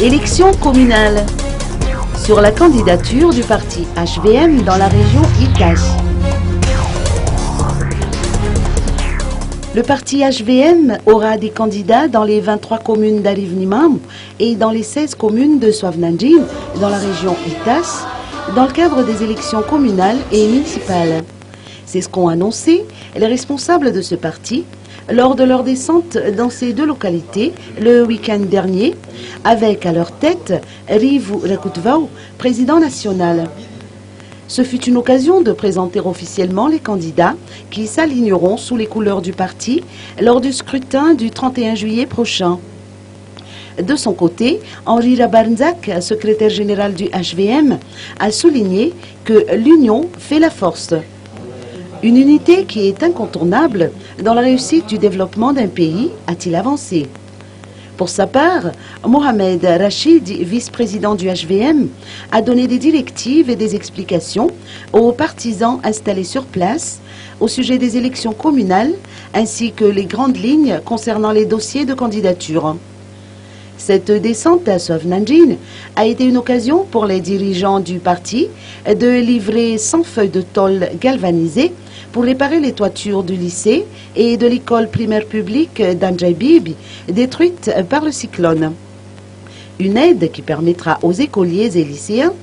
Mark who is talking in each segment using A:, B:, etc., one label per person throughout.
A: Élections communales. Sur la candidature du parti HVM dans la région Itache. Le parti HVM aura des candidats dans les 23 communes d'Arivnimam et dans les 16 communes de Soavnanjin dans la région Itache dans le cadre des élections communales et municipales. C'est ce qu'ont annoncé les responsables de ce parti lors de leur descente dans ces deux localités le week-end dernier, avec à leur tête Rivu Rakutvau, président national. Ce fut une occasion de présenter officiellement les candidats qui s'aligneront sous les couleurs du parti lors du scrutin du 31 juillet prochain. De son côté, Henri Rabarnzak, secrétaire général du HVM, a souligné que l'union fait la force. Une unité qui est incontournable dans la réussite du développement d'un pays, a-t-il avancé. Pour sa part, Mohamed Rachid, vice-président du HVM, a donné des directives et des explications aux partisans installés sur place au sujet des élections communales ainsi que les grandes lignes concernant les dossiers de candidature. Cette descente à Soavnanjin a été une occasion pour les dirigeants du parti de livrer 100 feuilles de tôle galvanisées pour réparer les toitures du lycée et de l'école primaire publique d'Anjay Bibi, détruite par le cyclone. Une aide qui permettra aux écoliers et lycéens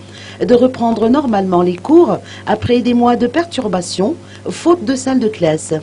A: de reprendre normalement les cours après des mois de perturbations, faute de salles de classe.